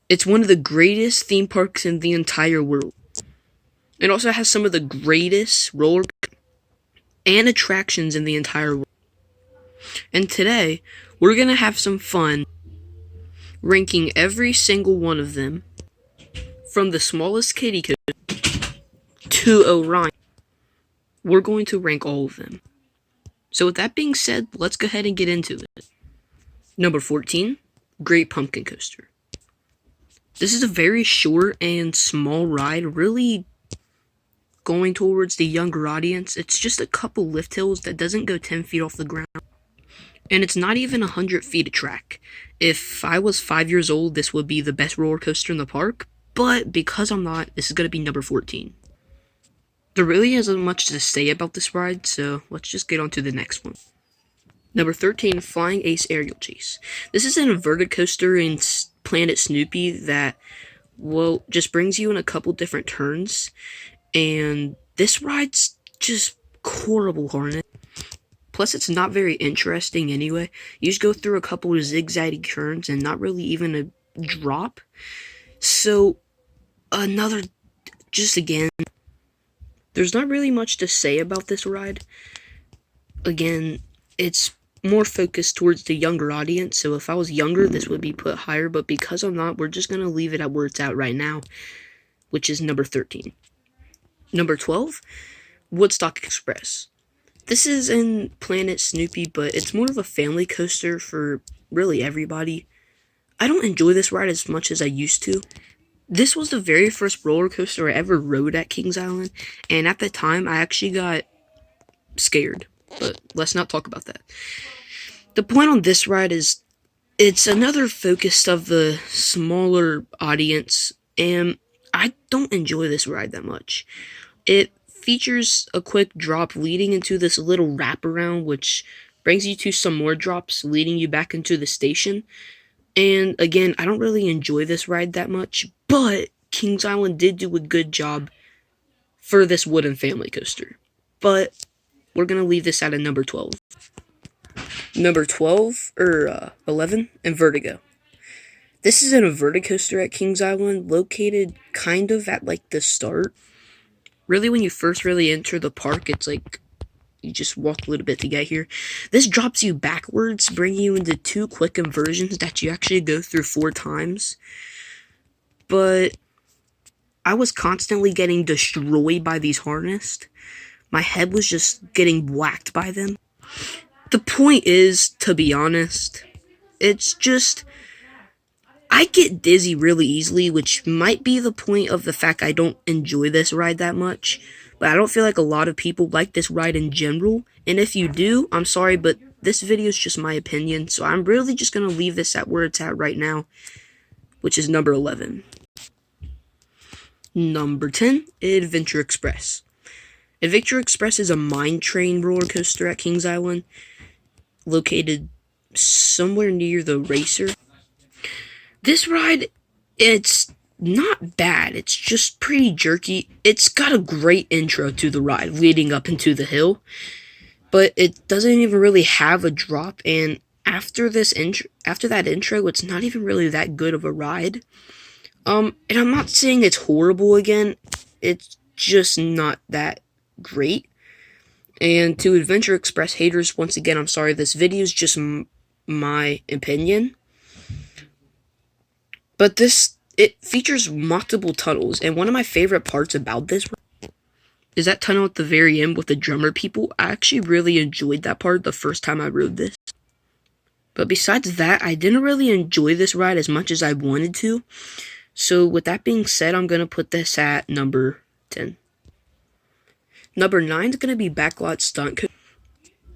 It's one of the greatest theme parks in the entire world. It also has some of the greatest roller and attractions in the entire world. And today, we're going to have some fun ranking every single one of them from the smallest kiddie coaster to Orion. We're going to rank all of them. So with that being said, let's go ahead and get into it. Number 14, Great Pumpkin Coaster. This is a very short and small ride, really going towards the younger audience. It's just a couple lift hills that doesn't go 10 feet off the ground. And it's not even 100 feet of track. If I was 5 years old, this would be the best roller coaster in the park. But because I'm not, this is going to be number 14. There really isn't much to say about this ride, so let's just get on to the next one. Number 13, Flying Ace Aerial Chase. This is an inverted coaster in Planet Snoopy that, well, just brings you in a couple different turns. And this ride's just horrible, Hornet. Plus, it's not very interesting anyway. You just go through a couple of zigzaggy turns and not really even a drop. So, again, there's not really much to say about this ride. Again, it's more focused towards the younger audience, so if I was younger, this would be put higher, but because I'm not, we're just going to leave it at where it's at right now, which is number 13. Number 12, Woodstock Express. This is in Planet Snoopy, but it's more of a family coaster for really everybody. I don't enjoy this ride as much as I used to. This was the very first roller coaster I ever rode at Kings Island, and at the time, I actually got scared. But let's not talk about that. The point on this ride is it's another focus of the smaller audience, and I don't enjoy this ride that much. It features a quick drop leading into this little wraparound, which brings you to some more drops leading you back into the station. And again, I don't really enjoy this ride that much, but Kings Island did do a good job for this wooden family coaster. But we're going to leave this at a number 12. Number 11, Invertigo. This is an inverted coaster at Kings Island, located kind of at like the start. Really, when you first really enter the park, it's like you just walk a little bit to get here. This drops you backwards, bringing you into 2 quick inversions that you actually go through 4 times. But I was constantly getting destroyed by these harnessed. My head was just getting whacked by them. The point is, to be honest, it's just, I get dizzy really easily, which might be the point of the fact I don't enjoy this ride that much. But I don't feel like a lot of people like this ride in general. And if you do, I'm sorry, but this video is just my opinion. So I'm really just going to leave this at where it's at right now, which is number 11. Number 10, Adventure Express. Adventure Express is a mine train roller coaster at Kings Island, located somewhere near the racer. This ride, it's not bad, it's just pretty jerky. It's got a great intro to the ride, leading up into the hill, but it doesn't even really have a drop, and after that intro, it's not even really that good of a ride. And I'm not saying it's horrible again, it's just not that great. And to Adventure Express haters, once again, I'm sorry, this video is just my opinion. But it features multiple tunnels, and one of my favorite parts about this is that tunnel at the very end with the drummer people. I actually really enjoyed that part the first time I rode this. But besides that, I didn't really enjoy this ride as much as I wanted to. So with that being said, I'm going to put this at number 10. Number 9 is going to be Backlot Stunt Coaster.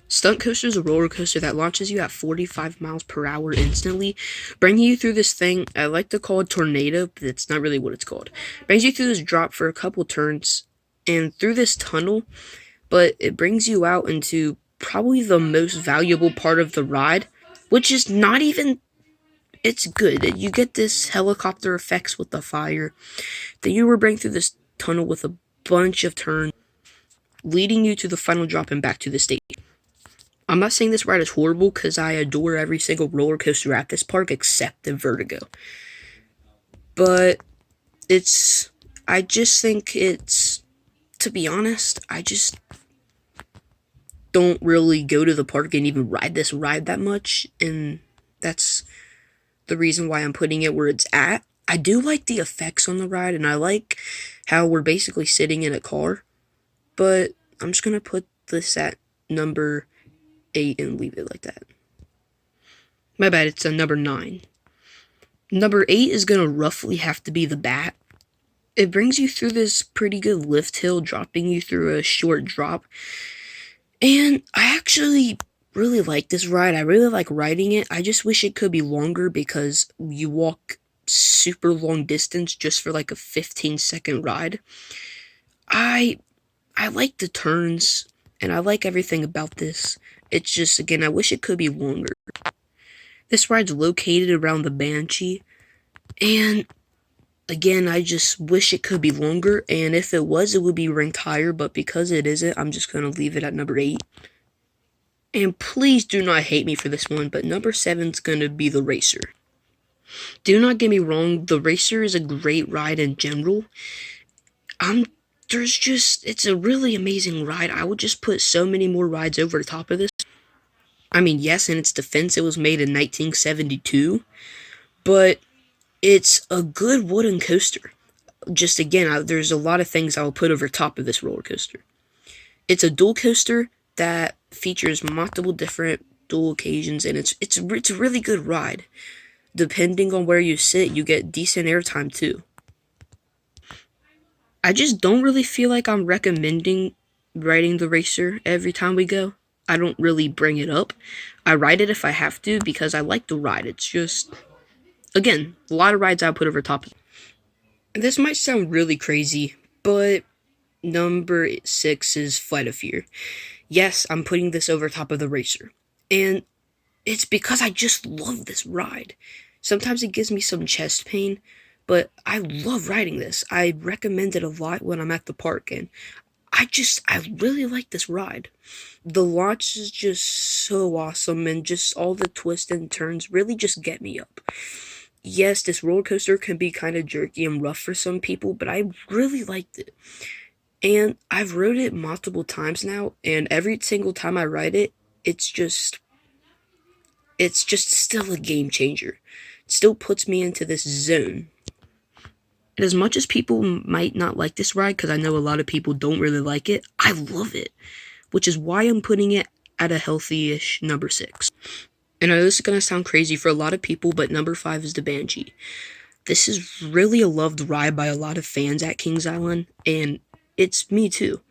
Stunt Coaster is a roller coaster that launches you at 45 miles per hour instantly, bringing you through this thing I like to call a tornado, but it's not really what it's called. Brings you through this drop for a couple turns and through this tunnel, but it brings you out into probably the most valuable part of the ride, which is not even, it's good. You get this helicopter effects with the fire. Then you were bring through this tunnel with a bunch of turns, leading you to the final drop and back to the station. I'm not saying this ride is horrible, because I adore every single roller coaster at this park except the Vertigo. But I just think to be honest, I just don't really go to the park and even ride this ride that much, and that's the reason why I'm putting it where it's at. I do like the effects on the ride, and I like how we're basically sitting in a car, but I'm just gonna put this at number 8 and leave it like that. My bad, it's a number 9. Number 8 is gonna roughly have to be the Bat. It brings you through this pretty good lift hill, dropping you through a short drop. And I actually really like this ride. I really like riding it. I just wish it could be longer because you walk super long distance just for like a 15-second ride. I like the turns and I like everything about this. It's just, again, I wish it could be longer. This ride's located around the Banshee, and again, I just wish it could be longer, and if it was, it would be ranked higher, but because it isn't, I'm just going to leave it at number 8. And please do not hate me for this one, but number 7's going to be the Racer. Do not get me wrong, the Racer is a great ride in general. It's a really amazing ride. I would just put so many more rides over the top of this. I mean, yes, in its defense, it was made in 1972, but it's a good wooden coaster. Just again, there's a lot of things I will put over top of this roller coaster. It's a dual coaster that features multiple different dual occasions, and it's a really good ride. Depending on where you sit, you get decent airtime too. I just don't really feel like I'm recommending riding the Racer every time we go. I don't really bring it up. I ride it if I have to because I like the ride. It's just, again, a lot of rides I put over top. This might sound really crazy, but number 6 is Flight of Fear. Yes, I'm putting this over top of the Racer. And it's because I just love this ride. Sometimes it gives me some chest pain, but I love riding this. I recommend it a lot when I'm at the park, and I really like this ride. The launch is just so awesome, and just all the twists and turns really just get me up. Yes, this roller coaster can be kind of jerky and rough for some people, but I really liked it. And I've rode it multiple times now, and every single time I ride it, it's just still a game changer. It still puts me into this zone. And as much as people might not like this ride, because I know a lot of people don't really like it, I love it, which is why I'm putting it at a healthy-ish number 6. And I know this is going to sound crazy for a lot of people, but number 5 is the Banshee. This is really a loved ride by a lot of fans at Kings Island, and it's me too.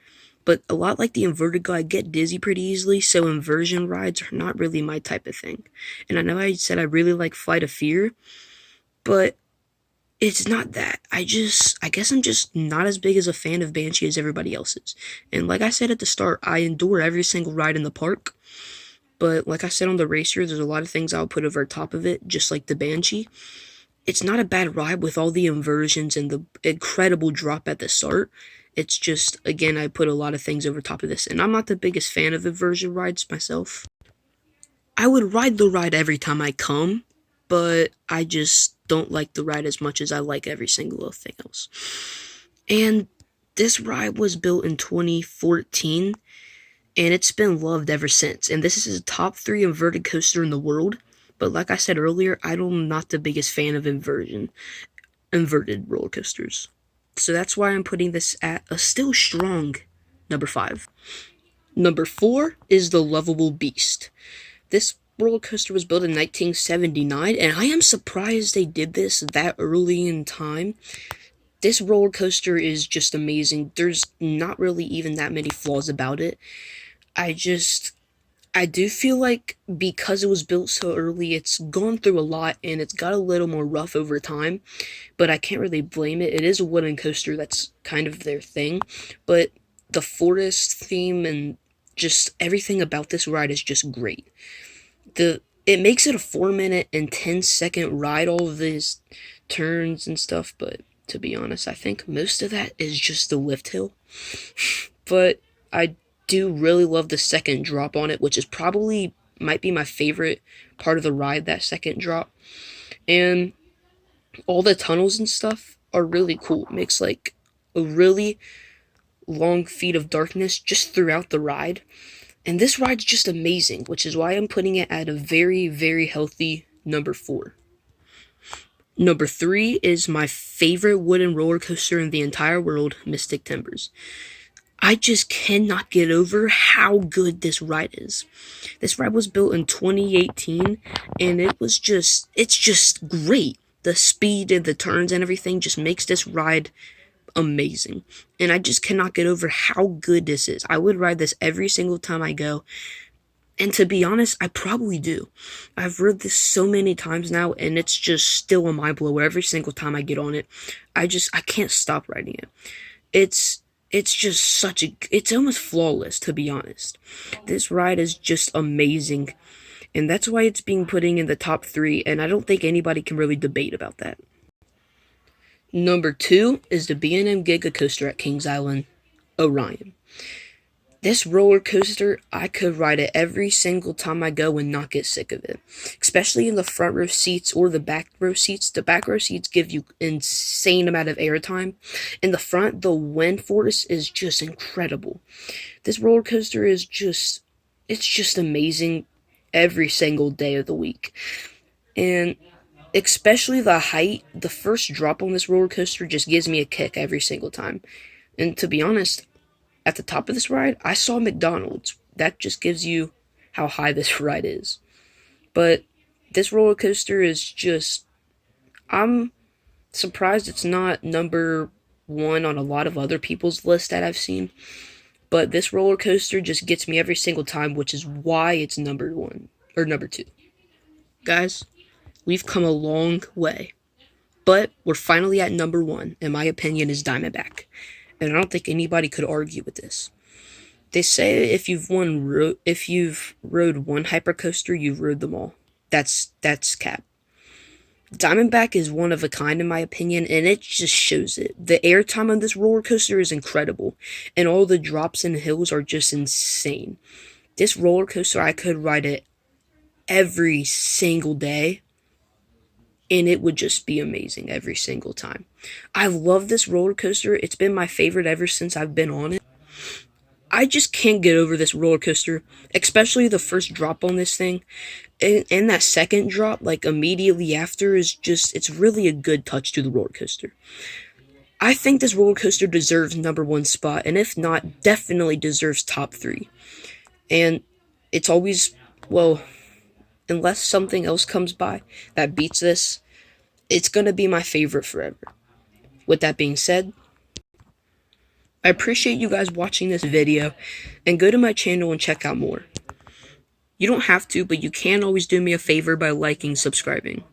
But a lot like the Invertigo, I get dizzy pretty easily, so inversion rides are not really my type of thing. And I know I said I really like Flight of Fear, but it's not that. I guess I'm just not as big as a fan of Banshee as everybody else is. And like I said at the start, I endure every single ride in the park. But like I said on the Racer, there's a lot of things I'll put over top of it, just like the Banshee. It's not a bad ride with all the inversions and the incredible drop at the start. It's just, again, I put a lot of things over top of this. And I'm not the biggest fan of inversion rides myself. I would ride the ride every time I come, but I just don't like the ride as much as I like every single thing else. And this ride was built in 2014, and it's been loved ever since. And this is a top 3 inverted coaster in the world. But like I said earlier, I'm not the biggest fan of inverted roller coasters. So that's why I'm putting this at a still strong number 5. Number 4 is the Lovable Beast. This roller coaster was built in 1979, and I am surprised they did this that early in time. This roller coaster is just amazing. There's not really even that many flaws about it. I do feel like because it was built so early, it's gone through a lot and it's got a little more rough over time, but I can't really blame it. It is a wooden coaster, that's kind of their thing, but the forest theme and just everything about this ride is just great. It makes it a 4-minute and 10-second ride, all of these turns and stuff, but to be honest, I think most of that is just the lift hill. But I do really love the second drop on it, which is might be my favorite part of the ride, that second drop. And All the tunnels and stuff are really cool. It makes like a really long feet of darkness just throughout the ride. And this ride's just amazing, which is why I'm putting it at a very, very healthy number 4. Number 3 is my favorite wooden roller coaster in the entire world, Mystic Timbers. I just cannot get over how good this ride is. This ride was built in 2018 and it's just great. The speed and the turns and everything just makes this ride amazing. And I just cannot get over how good this is. I would ride this every single time I go. And to be honest, I probably do. I've rode this so many times now, and it's just still a mind blower every single time I get on it. I can't stop riding it. It's just it's almost flawless, to be honest. This ride is just amazing, and that's why it's being putting in the top 3, and I don't think anybody can really debate about that. Number 2 is the B&M Giga Coaster at Kings Island, Orion. This roller coaster, I could ride it every single time I go and not get sick of it. Especially in the front row seats or the back row seats. The back row seats give you insane amount of airtime. In the front, the wind force is just incredible. This roller coaster is it's just amazing every single day of the week. And especially the height, the first drop on this roller coaster just gives me a kick every single time. And to be honest, at the top of this ride, I saw McDonald's. That just gives you how high this ride is. But this roller coaster is just... I'm surprised it's not number 1 on a lot of other people's lists that I've seen. But this roller coaster just gets me every single time, which is why it's number 1, or number 2. Guys, we've come a long way. But we're finally at number 1, in my opinion, is Diamondback. And I don't think anybody could argue with this. They say if you've rode one hypercoaster, you've rode them all. That's cap. Diamondback is one of a kind in my opinion, and it just shows it. The airtime on this roller coaster is incredible, and all the drops and hills are just insane. This roller coaster, I could ride it every single day, and it would just be amazing every single time. I love this roller coaster. It's been my favorite ever since I've been on it. I just can't get over this roller coaster, especially the first drop on this thing. And that second drop, like immediately after, it's really a good touch to the roller coaster. I think this roller coaster deserves number 1 spot, and if not, definitely deserves top 3. And it's always, well, unless something else comes by that beats this, it's gonna be my favorite forever. With that being said, I appreciate you guys watching this video, and go to my channel and check out more. You don't have to, but you can always do me a favor by liking, subscribing.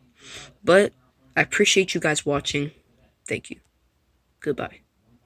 But I appreciate you guys watching. Thank you. Goodbye.